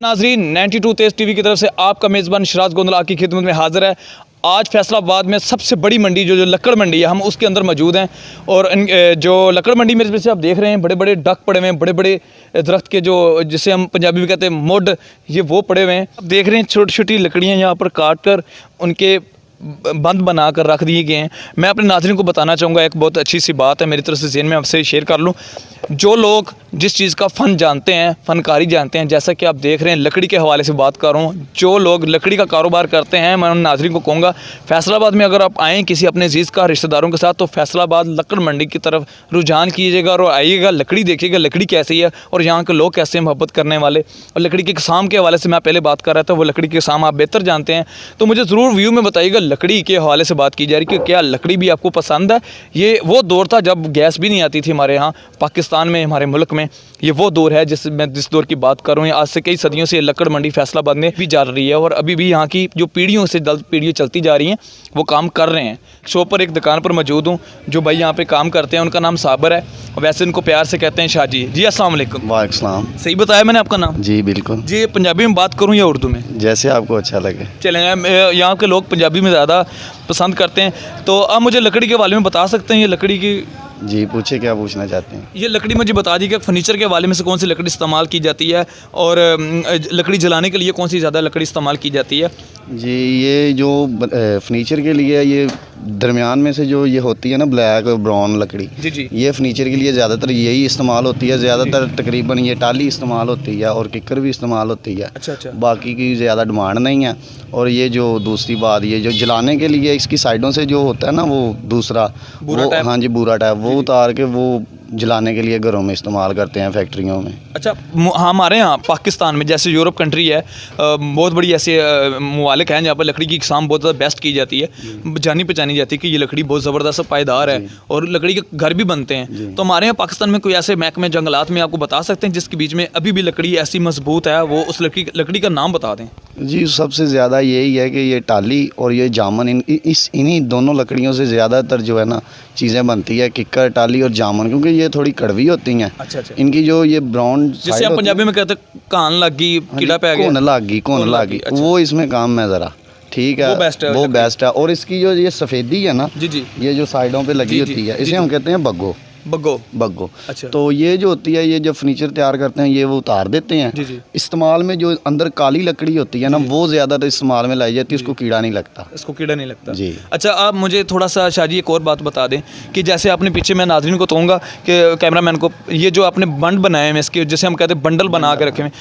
नाजरीन 92 तेज टीवी की तरफ से आपका मेज़बान शराज गोंदल आपकी खिदमत में हाजिर है। आज फैसलाबाद में सबसे बड़ी मंडी जो लक्कड़ मंडी है, हम उसके अंदर मौजूद हैं। और जो लक्कड़ मंडी में जैसे आप देख रहे हैं, बड़े बड़े डक पड़े हुए हैं, बड़े बड़े दरख्त के जो जिसे हम पंजाबी में कहते हैं मुड, ये वो पड़े हुए हैं। आप देख रहे हैं छोटी छोटी लकड़ियाँ यहाँ पर काट कर उनके बंद बना कर रख दिए गए हैं। मैं अपने नाज़रीन को बताना चाहूँगा, एक बहुत अच्छी सी बात है मेरी तरफ से ज़हन में आपसे शेयर कर लूँ। जो लोग जिस चीज़ का फ़न जानते हैं, फ़नकारी जानते हैं, जैसा कि आप देख रहे हैं लकड़ी के हवाले से बात कर रहा हूँ, जो लोग लकड़ी का कारोबार करते हैं, मैं उन नाज़रीन को कहूँगा फैसलाबाद में अगर आप आएँ किसी अपने अजीज़ का रिश्तेदारों के साथ, तो फैसलाबाद लकड़ मंडी की तरफ रुझान कीजिएगा और आइएगा, लकड़ी देखिएगा लकड़ी कैसी है और यहाँ के लोग कैसे मोहब्बत करने वाले। और लकड़ी के किस्म के हवाले से मैं पहले बात कर रहा था, वो लकड़ी के किस्म आप बेहतर जानते हैं, तो मुझे ज़रूर व्यू में बताइएगा। लकड़ी के हवाले से बात की जा रही कि क्या लकड़ी भी आपको पसंद है। ये वो दौर था जब गैस भी नहीं आती थी हमारे यहाँ पाकिस्तान में, हमारे मुल्क में। ये वो दौर है जिस दौर की बात कर रहा हूँ। आज से कई सदियों से लकड़ मंडी फैसलाबाद में भी जा रही है और अभी भी यहाँ की जो पीढ़ियों से जल्द पीढ़ियाँ चलती जा रही हैं, वो काम कर रहे हैं। शॉप पर एक दुकान पर मौजूद हूँ, जो भाई यहाँ पे काम करते हैं, उनका नाम साबर है, वैसे इनको प्यार से कहते हैं शाहजी। जी अस्सलाम वालेकुम। वालेकुम। सही बताया मैंने आपका नाम? जी बिल्कुल। जी, पंजाबी में बात करूँ या उर्दू में? जैसे आपको अच्छा लगे। चलेंगे, यहाँ के लोग पंजाबी में ज़्यादा पसंद करते हैं। तो आप मुझे लकड़ी के बारे में बता सकते हैं, ये लकड़ी की? जी पूछे, क्या पूछना चाहते हैं? ये लकड़ी मुझे बता दी कि फर्नीचर के हवाले में से कौन सी लकड़ी इस्तेमाल की जाती है और लकड़ी जलाने के लिए कौन सी ज़्यादा लकड़ी इस्तेमाल की जाती है? जी ये जो फर्नीचर के लिए ये दरमियान में से जो ये होती है ना ब्लैक और ब्राउन लकड़ी, जी ये फर्नीचर के लिए ज़्यादातर यही इस्तेमाल होती है। ज़्यादातर तकरीबन ये टाली इस्तेमाल होती है और किकर भी इस्तेमाल होती है। अच्छा। बाकी की ज़्यादा डिमांड नहीं है। और ये जो दूसरी बात, ये जो जलाने के लिए इसकी साइडों से जो होता है ना वो दूसरा वो, हाँ जी बूरा टाइप, वो उतार के वो जलाने के लिए घरों में इस्तेमाल करते हैं, फैक्ट्रियों में। अच्छा, हमारे यहाँ पाकिस्तान में जैसे यूरोप कंट्री है, बहुत बड़ी ऐसे ममालिक हैं जहाँ पर लकड़ी की इकसाम बहुत ज़्यादा बेस्ट की जाती है, जानी पहचानी जाती है कि ये लकड़ी बहुत ज़बरदस्त पायदार है और लकड़ी के घर भी बनते हैं। तो हमारे यहाँ पाकिस्तान में कोई ऐसे महकमे जंगलात में आपको बता सकते हैं जिसके बीच में अभी भी लकड़ी ऐसी मजबूत है, वो उस लकड़ी का नाम बता दें? जी सबसे ज़्यादा यही है कि ये टाली और ये जामन, इन्हीं दोनों लकड़ियों से ज़्यादातर जो है ना चीज़ें बनती है, किक्कर, टाली और जामन, क्योंकि ये थोड़ी कड़वी होती हैं। अच्छा। इनकी जो ये ब्राउन, जिसे हम पंजाबी में कहते हैं कान लग गई, कीड़ा पै गया, कौन लग गई, वो इसमें काम है ज़रा, ठीक है, वो बेस्ट है। और इसकी जो ये सफ़ेदी है ना, जी ये जो साइडों पे लगी होती है, इसे हम कहते हैं बग्गो। अच्छा। तो ये जो होती है, ये जब फर्नीचर तैयार करते हैं ये वो उतार देते हैं। जी। इस्तेमाल में जो अंदर काली लकड़ी होती है ना, वो ज़्यादातर इस्तेमाल में लाई जाती है, इसको कीड़ा नहीं लगता। जी। अच्छा, आप मुझे थोड़ा सा शाहजी एक और बात बता दें कि जैसे आपने पीछे, मैं नाज़रीन को कहूँगा कि कैमरामैन को, ये जो आपने बंड बनाए हैं इसके, जैसे हम कहते हैं बंडल बना के रखे हैं,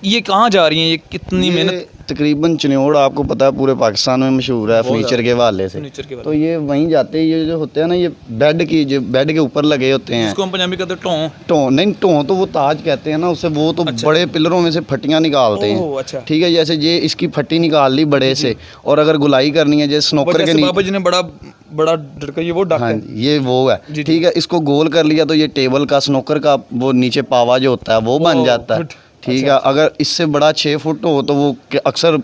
ये कहाँ जा रही हैं, ये कितनी मेहनत? तकरीबन चनियोड़ आपको पता है पूरे पाकिस्तान में मशहूर है फर्नीचर के हवाले से, तो ये वहीं जाते हैं। ये जो होते हैं ना, ये बेड के ऊपर लगे होते हैं, इसको हम पंजाबी कहते हैं टों तो वो ताज कहते हैं ना उसे, वो तो बड़े पिलरों में से फट्टियाँ निकालते हैं। अच्छा। ठीक है, जैसे ये इसकी फट्टी निकाल ली बड़े से, और अगर गुलाई करनी है जैसे स्नोकर के बाबा जी ने बड़ा डरका, ये वो डक है। ये वो है, ठीक है, इसको गोल कर लिया तो ये टेबल का, स्नोकर का वो नीचे पावा जो होता है वो बन जाता है। ठीक है, अगर इससे बड़ा 6 फुट हो तो वो अक्सर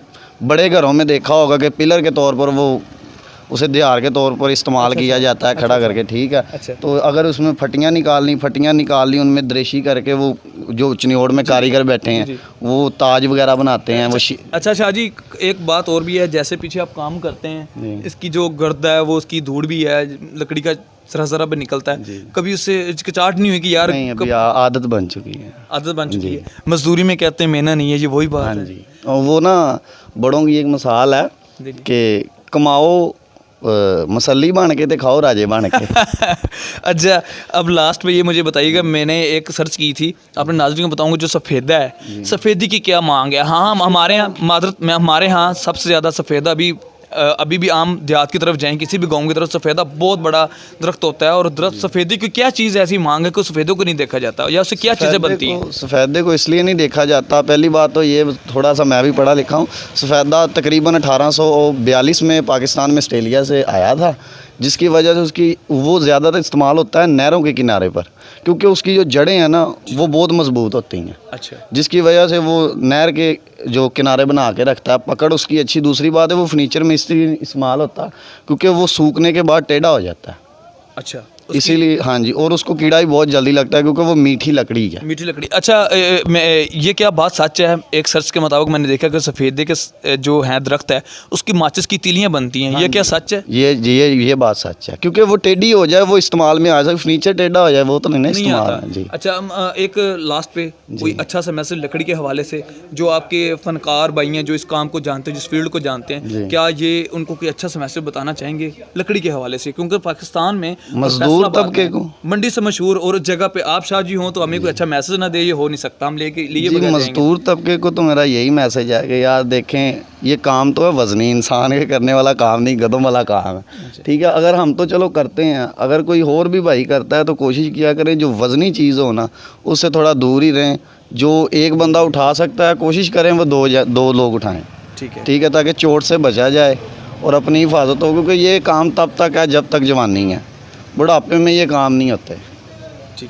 बड़े घरों में देखा होगा कि पिलर के तौर पर वो उसे दिहार के तौर पर इस्तेमाल किया जाता है, खड़ा करके। ठीक है, तो अगर उसमें फटियाँ निकाल ली, उनमें दरेशी करके वो जो चनियोड़ में कारीगर बैठे हैं वो ताज वगैरह बनाते हैं। अच्छा शाहजी, एक बात और भी है, जैसे पीछे आप काम करते हैं, इसकी जो गर्द है वो उसकी धूड़ भी है, लकड़ी का जरा भी निकलता है, कभी उससे हिचकिचाहट नहीं हुई कि यार? नहीं, आदत बन चुकी है। मजदूरी में कहते हैं मेहनत नहीं है, ये वही बात है। जी, और वो ना बड़ों की एक मिसाल है कि कमाओ मसल्ली बन के, खाओ राजे बन के। अच्छा, अब लास्ट में ये मुझे बताइएगा, मैंने एक सर्च की थी, अपने नाज़रीन को बताऊंगा, जो सफ़ेदा है, सफ़ेदी की क्या मांग है? हाँ, हमारे यहाँ सबसे ज़्यादा सफ़ेदा अभी भी आम देहात की तरफ जाएं, किसी भी गांव की तरफ, सफ़ेदा बहुत बड़ा दरख्त होता है। और दरख्त सफ़ेदी की क्या चीज़ ऐसी मांग है कि सफ़ेदों को नहीं देखा जाता, या उससे क्या चीज़ें बनती हैं? सफ़ेदे को इसलिए नहीं देखा जाता, पहली बात तो ये, थोड़ा सा मैं भी पढ़ा लिखा हूँ। सफ़ेदा तकरीबन 1842 में पाकिस्तान में ऑस्ट्रेलिया से आया था, जिसकी वजह से उसकी वो ज़्यादातर इस्तेमाल होता है नहरों के किनारे पर, क्योंकि उसकी जो जड़ें हैं ना वो बहुत मजबूत होती हैं। अच्छा। जिसकी वजह से वो नहर के जो किनारे बना के रखता है, पकड़ उसकी अच्छी। दूसरी बात है वो फर्नीचर में इसलिए इस्तेमाल होता है क्योंकि वो सूखने के बाद टेढ़ा हो जाता है। अच्छा। इसीलिए हाँ जी, और उसको कीड़ा भी बहुत जल्दी लगता है क्योंकि वो मीठी लकड़ी है। मीठी लकड़ी। अच्छा मैं ये क्या बात सच है? एक सर्च के मुताबिक मैंने देखा कि सफ़ेदे के जो है दरख्त है उसकी माचिस की तीलियां बनती हैं, ये क्या सच है? ये बात सच है, क्योंकि वो टेढ़ी हो जाए वो इस्तेमाल में आ जाए, फर्नीचर टेढ़ा हो जाए वो तो नहीं इस्तेमाल है जी। अच्छा एक लास्ट पे कोई अच्छा सा मैसेज लकड़ी के हवाले से, जो आपके फनकार भाई हैं जो इस काम को जानते हैं, जिस फील्ड को जानते हैं, क्या ये उनको कोई अच्छा सा मैसेज बताना चाहेंगे लकड़ी के हवाले से? क्योंकि पाकिस्तान में मजदूर तबके को मंडी से मशहूर और जगह पे आप शाह जी हों तो हमें कोई अच्छा मैसेज ना दे, ये हो नहीं सकता, हम लेके लिए जी। मजदूर तबके को तो मेरा यही मैसेज है कि यार देखें, ये काम तो है वज़नी, इंसान के करने वाला काम नहीं, गधों वाला काम है, ठीक है। अगर हम तो चलो करते हैं, अगर कोई और भी भाई करता है तो कोशिश किया करें जो वज़नी चीज़ हो ना उससे थोड़ा दूर ही रहें। जो एक बंदा उठा सकता है कोशिश करें वो दो लोग उठाएं, ठीक है, ताकि चोट से बचा जाए और अपनी हिफाजत हो, क्योंकि ये काम तब तक है जब तक जवानी है, बुढ़ापे में ये काम नहीं होते।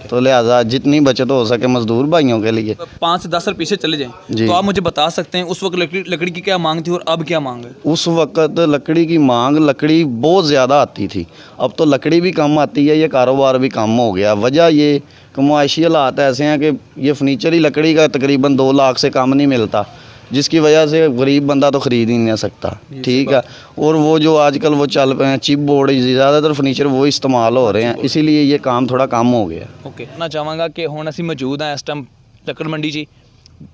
तो लिहाजा जितनी बचत हो सके मजदूर भाइयों के लिए। 5 से 10 साल पीछे चले जाएं तो आप मुझे बता सकते हैं उस वक्त लकड़ी की क्या मांग थी और अब क्या मांग है? उस वक्त लकड़ी की मांग, लकड़ी बहुत ज़्यादा आती थी, अब तो लकड़ी भी कम आती है, ये कारोबार भी कम हो गया। वजह ये कि मुआशी हालात ऐसे हैं कि ये फर्नीचर ही लकड़ी का तकरीबन 2 लाख से कम नहीं मिलता, जिसकी वजह से गरीब बंदा तो ख़रीद ही नहीं सकता, ठीक है। और वो जो आजकल वो चल रहे हैं चिप बोर्ड, ज़्यादातर फर्नीचर वो इस्तेमाल हो रहे हैं, इसीलिए ये काम थोड़ा कम हो गया। ओके, मैं चाहांगा कि हुण असीं मौजूद हैं इस टाइम ਲੱਕੜ ਮੰਡੀ जी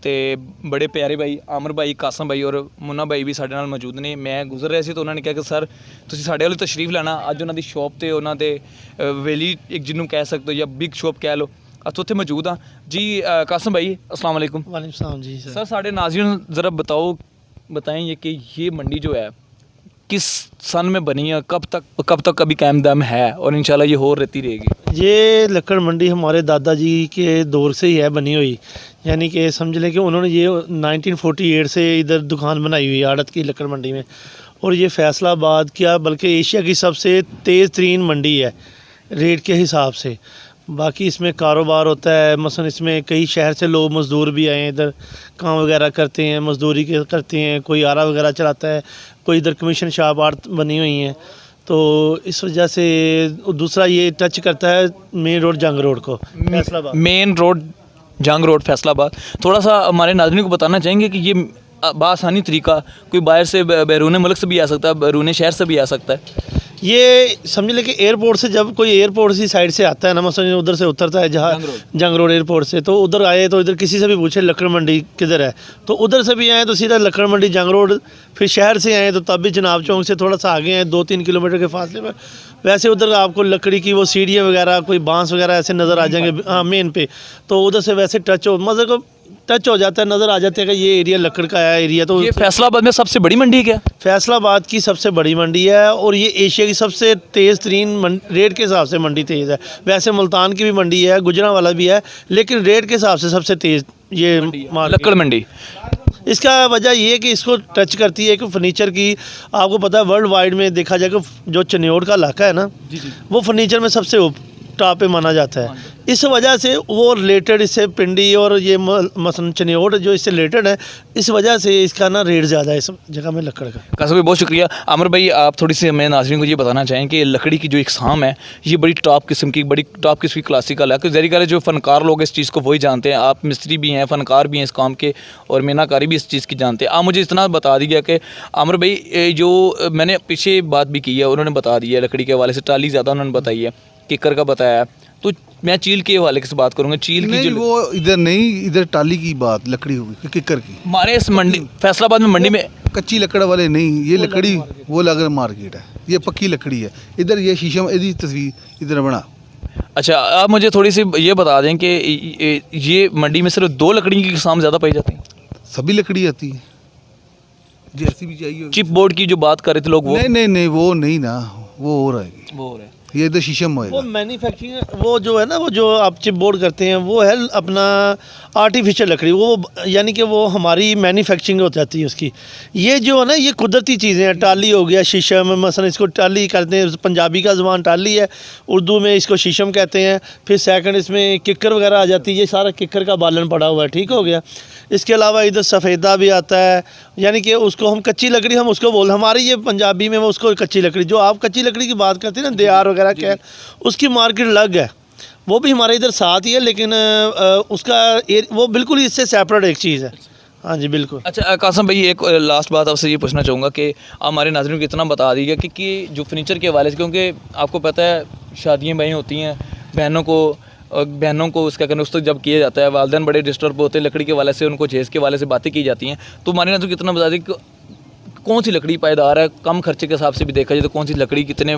ਤੇ बड़े प्यारे भाई आमर भाई, कासम भाई और मुन्ना भाई भी ਸਾਡੇ ਨਾਲ ਮੌਜੂਦ ਨੇ। ਮੈਂ ਗੁਜ਼ਰ ਰਿਹਾ ਸੀ ਤਾਂ ਉਹਨਾਂ ਨੇ ਕਿਹਾ ਕਿ ਸਰ ਤੁਸੀਂ ਸਾਡੇ ਵੱਲ ਤਸ਼ਰੀਫ ਲੈਣਾ। ਅੱਜ ਉਹਨਾਂ ਦੀ ਸ਼ੌਪ ਤੇ ਉਹਨਾਂ ਦੇ ਵੇਲੀ ਇੱਕ ਜਿਹਨੂੰ ਕਹਿ ਸਕਦੇ ਹੋ ਜਾਂ ਬਿਗ ਸ਼ੌਪ ਕਹਿ ਲਓ, ਅੱਜ ਉੱਥੇ ਮੌਜੂਦ ਹਾਂ जी। कासम भाई अस्सलाम वालेकुम। वालेकुम सलाम जी। सर साढ़े नाज़रीन ज़रा बताएं ये कि ये मंडी जो है किस सन में बनी है, कब तक अभी कायम दम है और इंशाल्लाह ये और रहती रहेगी? ये लक्कड़ मंडी हमारे दादाजी के दौर से ही है बनी हुई, यानी कि समझ लें कि उन्होंने ये 1948 से इधर दुकान बनाई हुई है आड़त की लक्कड़ मंडी में। और ये फैसलाबाद क्या बल्कि एशिया की सबसे तेज़ तरीन मंडी है रेट के हिसाब से। बाकी इसमें कारोबार होता है, मसलन इसमें कई शहर से लोग मज़दूर भी आए हैं, इधर काम वगैरह करते हैं, मज़दूरी करते हैं, कोई आरा वगैरह चलाता है, कोई इधर कमीशन शॉप आर्ट बनी हुई हैं। तो इस वजह से दूसरा ये टच करता है मेन रोड जंग रोड को, फैसलाबाद मेन रोड जंग रोड फैसलाबाद। थोड़ा सा हमारे नाज़रीन को बताना चाहेंगे कि ये बासानी तरीका कोई बाहर से बैरून मुल्क से भी आ सकता है, बैरून शहर से भी आ सकता है? ये समझ लें कि एयरपोर्ट से जब कोई एयरपोर्ट की साइड से आता है ना, मसलन उधर से उतरता है जहाँ जंग रोड एयरपोर्ट से, तो उधर आए तो इधर किसी से भी पूछे लक्कड़ मंडी किधर है, तो उधर से भी आए तो सीधा लक्कड़ मंडी जंग रोड। फिर शहर से आए तो तब भी जनाब चौक से थोड़ा सा आगे हैं 2-3 किलोमीटर के फासले पर, वैसे उधर आपको लकड़ी की वो सीढ़ियाँ वगैरह कोई बांस वगैरह ऐसे नज़र आ जाएंगे हाँ मेन पे, तो उधर से वैसे टच हो जाता है, नज़र आ जाता है कि ये एरिया लकड़ का है एरिया। तो ये फैसलाबाद में सबसे बड़ी मंडी है क्या? फैसलाबाद की सबसे बड़ी मंडी है और ये एशिया की सबसे तेज़ तरीन रेट के हिसाब से मंडी तेज़ है। वैसे मुल्तान की भी मंडी है, गुजरांवाला भी है, लेकिन रेट के हिसाब से सबसे तेज़ ये लक्कड़ मंडी। इसका वजह ये है कि इसको टच करती है कि फर्नीचर की, आपको पता है वर्ल्ड वाइड में देखा जाए कि जो चनियोड़ का इलाका है ना, वो फर्नीचर में सबसे टॉप पे माना जाता है। इस वजह से वो रिलेटेड इससे पिंडी और ये मसलन चनियोड़ जो इससे रिलेटेड है, इस वजह से इसका ना रेट ज़्यादा है इस जगह में लकड़ का। कासम भाई बहुत शुक्रिया। आमिर भाई आप थोड़ी सी हमें नाज़रीन को ये बताना चाहें कि लकड़ी की जो इकसाम है ये बड़ी टॉप किस्म की क्लासिकल है, ज़ाहिर है जो फ़नकार लोग इस चीज़ को वही जानते हैं। आप मिस्त्री भी हैं, फ़नकार भी हैं इस काम के और मीनाकारी भी इस चीज़ की जानते हैं। आप मुझे इतना बता दीजिए कि आमिर भाई जो मैंने पीछे बात भी की है, उन्होंने बता दी है लकड़ी के हवाले से, टाली ज़्यादा उन्होंने बताई है, किकर का बताया है, तो मैं चील के हवाले से बात करूँगा। चील की जो वो इधर नहीं, इधर टाली की बात लकड़ी होगी, किकर की। हमारे इस मंडी फैसलाबाद में मंडी में कच्ची लकड़ वाले नहीं, ये लकड़ी वो लगर मार्केट है, ये पक्की लकड़ी है। इधर ये शीशम इधर तस्वीर इधर बना। अच्छा आप मुझे थोड़ी सी ये बता दें कि ये मंडी में सिर्फ 2 लकड़ी की किस्म ज़्यादा पाई जाती हैं? सभी लकड़ी आती है जैसी भी चाहिए। चिप बोर्ड की जो बात कर रहे थे लोग, वो नहीं वो नहीं ना, वो हो रहेगी, वो हो रहा है। ये इधर शीशम होएगा। वो मैन्युफैक्चरिंग वो जो है ना, वो जो आप चिप बोर्ड करते हैं वो है अपना आर्टिफिशियल लकड़ी, वो यानी कि वो हमारी मैन्युफैक्चरिंग हो जाती है उसकी। ये जो है ना ये कुदरती चीज़ें हैं, टाली हो गया, शीशम, मसलन इसको टाली कहते हैं, पंजाबी का ज़बान टाली है, उर्दू में इसको शीशम कहते हैं। फिर सेकंड इसमें किक्कर वगैरह आ जाती है, ये सारा किक्कर का बालन पड़ा हुआ है, ठीक हो गया। इसके अलावा इधर सफ़ेदा भी आता है यानी कि उसको हम कच्ची लकड़ी हम उसको बोल हमारे ये पंजाबी में वो उसको कच्ची लकड़ी, जो आप कच्ची लकड़ी की बात करते हैं ना देयार वगैरह क्या, उसकी मार्केट अलग है, वो भी हमारे इधर साथ ही है, लेकिन वो बिल्कुल ही इससे सेपरेट एक चीज़ है। हाँ जी बिल्कुल। अच्छा कासम भाई, एक लास्ट बात आपसे ये पूछना चाहूँगा कि आप हमारे नाज़रीन को इतना बता दीजिए कि जो फर्नीचर के हवाले से, क्योंकि आपको पता है शादियाँ बहन होती हैं, बहनों को उसका करना उस तक जब किया जाता है, वालिदैन बड़े डिस्टर्ब होते हैं लकड़ी के वाले से, उनको जेज़ के वाले से बातें की जाती हैं, तो हमारे नाज़रीन को इतना बता दीजिए कि कौन सी लकड़ी पायदार है, कम खर्चे के हिसाब से भी देखा जाए तो कौन सी लकड़ी कितने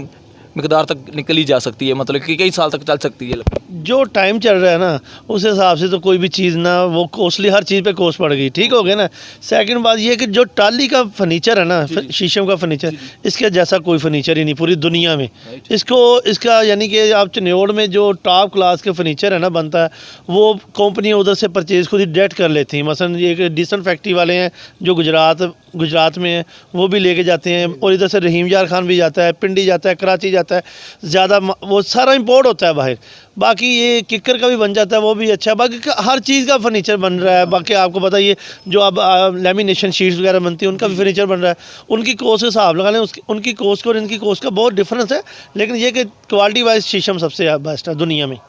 मिकदार तक निकली जा सकती है, मतलब कि कई साल तक चल सकती है लकड़ी? जो टाइम चल रहा है ना उस हिसाब से तो कोई भी चीज़ ना वो कॉस्टली, हर चीज़ पे कॉस्ट पड़ गई, ठीक हो गया ना। सेकंड बात ये है कि जो टाली का फर्नीचर है ना, शीशम का फर्नीचर, इसके जैसा कोई फर्नीचर ही नहीं पूरी दुनिया में। इसका यानी कि आप चन्योड़ में जो टॉप क्लास के फर्नीचर है ना बनता है, वो कंपनी उधर से परचेज़ खुद ही डायरेक्ट कर लेती हैं। मसलन ये एक डिसेंट फैक्ट्री वाले हैं जो गुजरात में हैं, वो भी लेके जाते हैं, और इधर से रहीम यार खान भी जाता है, पिंडी जाता है, कराची जाता है, ज़्यादा वो सारा इंपोर्ट होता है बाहर। बाकी ये किक्कर का भी बन जाता है, वो भी अच्छा है। बाकी हर चीज़ का फर्नीचर बन रहा है। बाकी आपको पता ये जो अब लेमिनेशन शीट्स वगैरह बनती है उनका भी फर्नीचर बन रहा है। उनकी कॉस्ट का हिसाब लगा लें, उनकी कॉस्ट और इनकी कॉस्ट का बहुत डिफरेंस है, लेकिन ये कि क्वालिटी वाइज शीशम सबसे बेस्ट है दुनिया में।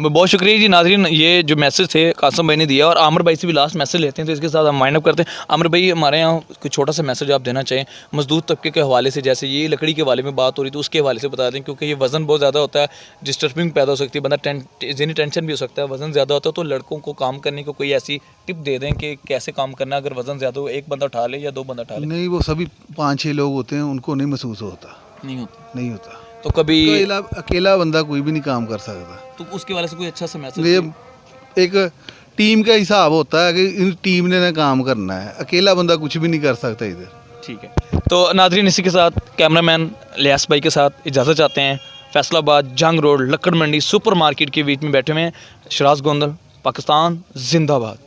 बहुत शुक्रिया जी नाज़रीन, ये जो मैसेज थे कासम भाई ने दिया, और आमिर भाई से भी लास्ट मैसेज लेते हैं तो इसके साथ हम वाइंड अप करते हैं। आमिर भाई, हमारे यहाँ कोई छोटा सा मैसेज आप देना चाहें मजदूर तबके के हवाले से, जैसे ये लकड़ी के हवाले में बात हो रही तो उसके हवाले से बता दें, क्योंकि ये वज़न बहुत ज़्यादा होता है, डिस्टर्बिंग पैदा हो सकती है, बंदा ज़हनी टेंशन भी हो सकता है, वज़न ज़्यादा होता है, तो लड़कों को काम करने को कोई ऐसी टिप दे दें कि कैसे काम करना है अगर वज़न ज़्यादा हो, एक बंदा उठा ले या 2 बंदा उठा ले? नहीं, वो सभी 5-6 लोग होते हैं, उनको नहीं महसूस होता, नहीं होता। तो कभी अकेला बंदा कोई भी नहीं काम कर सकता, तो उसके वाले से कोई अच्छा सा मैसेज? ये एक टीम का हिसाब होता है कि इन टीम ने ना काम करना है, अकेला बंदा कुछ भी नहीं कर सकता इधर। ठीक है, तो नाज़रीन इसी के साथ कैमरामैन लियास भाई के साथ इजाज़त चाहते हैं। फैसलाबाद जंग रोड लक्कड़ मंडी सुपर मार्केट के बीच में बैठे हुए हैं। शराज गोंदल, पाकिस्तान जिंदाबाद।